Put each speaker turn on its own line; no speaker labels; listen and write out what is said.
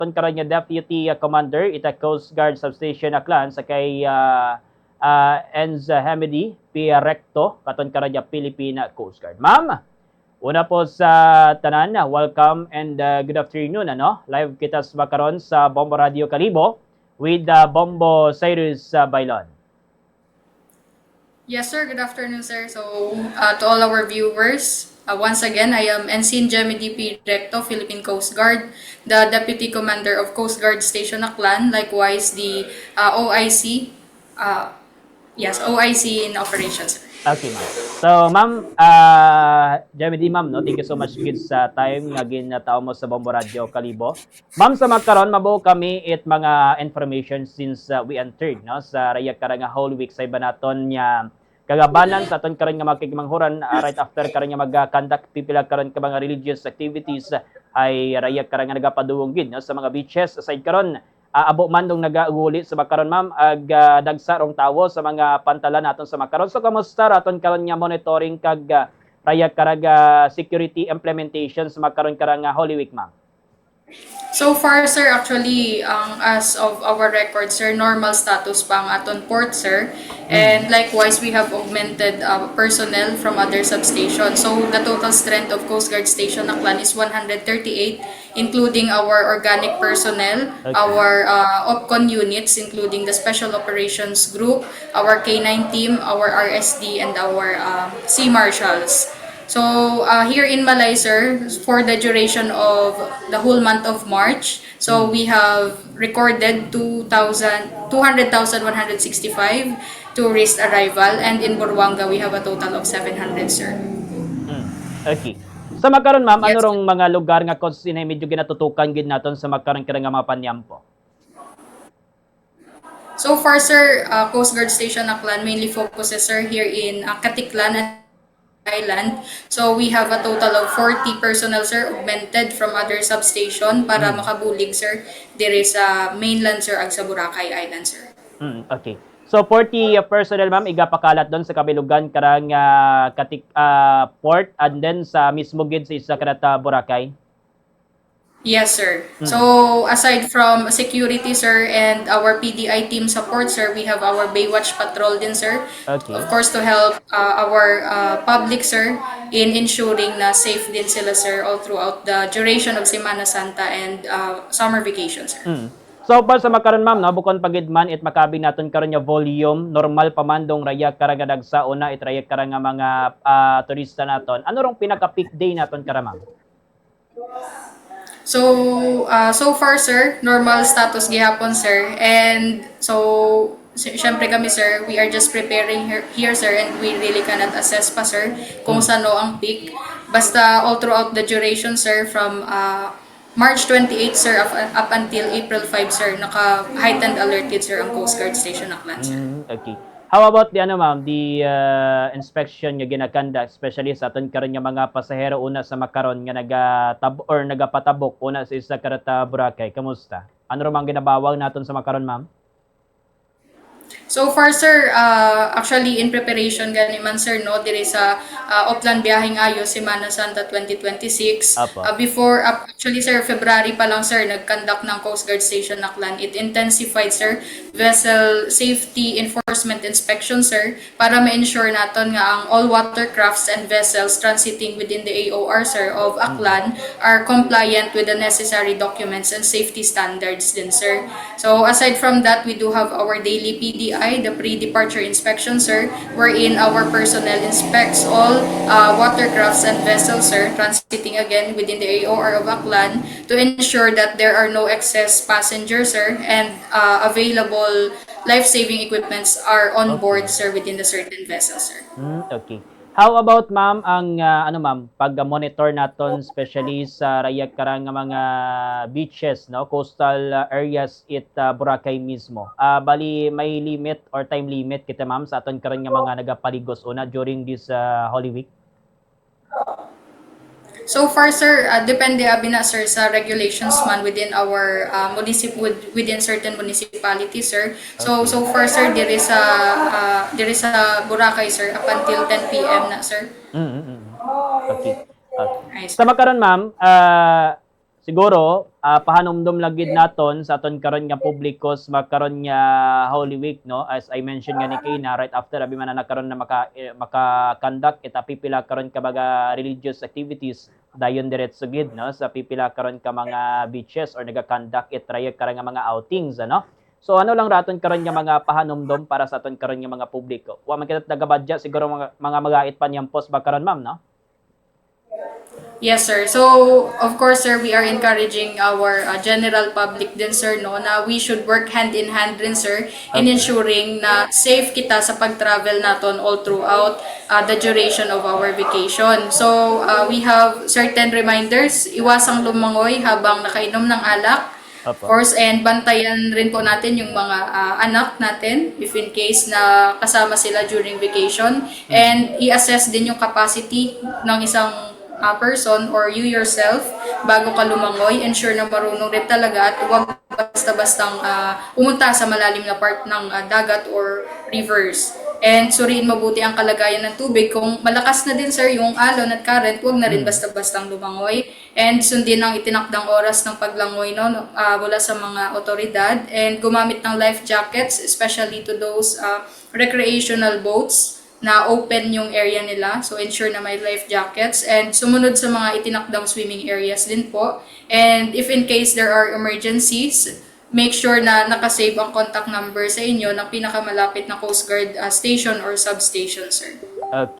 ton karon nga Deputy Commander ita Coast Guard Substation Aklan sa kay Enza Hamidi P. Recto katon karon nga Philippine Coast Guard. Ma'am, una po sa tanan, welcome and good afternoon. Live kita sa karon sa Bombo Radio Kalibo with Bombo Cyrus Bailon.
Yes, sir. Good afternoon, sir. So, to all our viewers, once again, I am Ensign Jemmy D.P. Recto, Philippine Coast Guard, the Deputy Commander of Coast Guard Station Aklan, likewise the OIC, OIC in operations, sir.
Okay, ma'am. So, ma'am, Jemmy D, ma'am, no? Thank you so much good sa time nga ginatao mo sa Bombo Radio Kalibo. Ma'am, sa magkaron mabuo kami it mga information since we entered, no, sa Raya Karanga Whole Week sa iba naton nya kagabanan sa aton karon nga magkikimanghuran right after karon nga mag-conduct pipila karon ka mga religious activities ay Raya Karanga nagapaduong gid, no, sa mga beaches aside karon abo man dong nagauli sa makaron ma'am ag dagsa rong tawo sa mga pantalan naton sa makaron. So kamusta raton karon nga monitoring kag Raya Karanga security implementation sa makaron karang Holy Week, ma'am?
So far, sir, actually, as of our record, sir, normal status pa ang aton port, sir. And likewise, we have augmented personnel from other substations. So the total strength of Coast Guard Station Aklan is 138, including our organic personnel,
Okay.
our OPCON units, including the Special Operations Group, our K9 team, our RSD, and our Sea Marshals. So, here in Malay, sir, for the duration of the whole month of March, so we have recorded 200,165 tourist arrival, and in Buruanga, we have a total of 700, sir.
Okay. Sa makaron, ma'am,
Yes.
ano rong mga lugar nga konsinay medyo ginatutukan gid naton sa makaron karang nga mga panyampo?
So far, sir, Coast Guard Station Aklan mainly focuses, sir, here in Katiklan and Island. So we have a total of 40 personnel, sir, augmented from other substation para makabulig, sir, dire sa mainland, sir, ag sa Boracay Island, sir.
Okay. So 40 personnel, ma'am, igapakalat doon sa kabilugan karang port and then sa mismo gid sa isa karata Boracay.
Yes, sir. So, aside from security, sir, and our PDI team support, sir, we have our Baywatch Patrol din, sir.
Okay.
Of course, to help our public, sir, in ensuring na safe din sila, sir, all throughout the duration of Semana Santa and summer vacation, sir.
So para sa makaron, ma'am, no, bukod pagid man it makabi naton karon nga volume normal pamandong Raya Karanga dagsa una it Raya Karanga mga turista naton. Ano rong pinaka peak day naton kara, ma'am?
So, so far, sir, normal status gihapon, sir. And so, syempre kami, sir, we are just preparing here, sir, and we really cannot assess pa, sir, kung sano ang peak. Basta all throughout the duration, sir, from March 28, sir, up until April 5, sir, naka-heightened alerted, sir, ang Coast Guard Station Aklan, sir.
Okay. How about the ma'am, the inspection nga ginakanda especially sa aton karon nga mga pasahero una sa makaron nga nagapatabok una sa isa karata Boracay. Kamusta? Ano ra man ginabawang naton sa makaron, ma'am?
So far, sir, actually in preparation gani man, sir, no, dire sa Oplan Biyaheng Ayo Semana Santa 2026.
Apo.
Actually, sir, February pa lang, sir, nag-conduct ng Coast Guard Station Aklan. It intensified, sir, vessel safety enforcement inspection, sir, para ma-ensure naton nga ang all watercrafts and vessels transiting within the AOR, sir, of Aklan are compliant with the necessary documents and safety standards din, sir. So aside from that, we do have our daily PDI, the pre-departure inspection, sir, wherein our personnel inspects all watercrafts and vessels, sir, transiting again within the AOR of Aklan to ensure that there are no excess passengers, sir, and available life-saving equipments are on board, sir, within the certain vessels, sir.
Okay. How about, ma'am, ang ma'am, pag-monitor naton especially sa Raya Karanga mga beaches, no, coastal areas Boracay mismo. Bali may limit or time limit kita, ma'am, sa aton karon nga mga nagapaligos una during this Holy Week?
So far, sir, depende abi na, sir, sa regulations man within our within certain municipalities, sir. So far, sir, there is a Boracay, sir, up until 10 p.m. na, sir.
Okay.
Ay, sir.
Sa makaron, ma'am, siguro pahanumdum lagid naton sa aton karon nga publikos magkaron nga Holy Week, no, as I mentioned nga ni Kayna right after abi man na nagkaroon na maka-conduct ita pipila karon ka mga religious activities dayon diretso gid, no, sa pipila karon ka mga beaches or naga-conduct it try karon nga mga outings, ano. So ano lang raton karon nga mga pahanumdum para sa aton karon nga mga publiko. Wa man kita taga-budget siguro mga magait pa niyang post ba karon, ma'am, no?
Yes, sir. So, of course, sir, we are encouraging our general public din, sir, no, na we should work hand in hand din, sir, in ensuring na safe kita sa pag-travel naton all throughout the duration of our vacation. So, we have certain reminders, iwasang lumangoy habang nakainom ng alak, of
Opo.
course, and bantayan rin po natin yung mga anak natin if in case na kasama sila during vacation, and i-assess din yung capacity ng isang person or you yourself bago ka lumangoy. Ensure na marunong rin talaga at huwag basta-bastang pumunta sa malalim na part ng dagat or rivers. And suriin mabuti ang kalagayan ng tubig. Kung malakas na din, sir, yung alon at current, huwag na rin basta-bastang lumangoy. And sundin ang itinakdang oras ng paglangoy, no, mula sa mga otoridad. And gumamit ng life jackets, especially to those recreational boats na open yung area nila. So, ensure na may life jackets. And sumunod sa mga itinakdang swimming areas din po. And if in case there are emergencies, make sure na nakasave ang contact number sa inyo ng pinakamalapit na Coast Guard station or substation, sir.
Okay.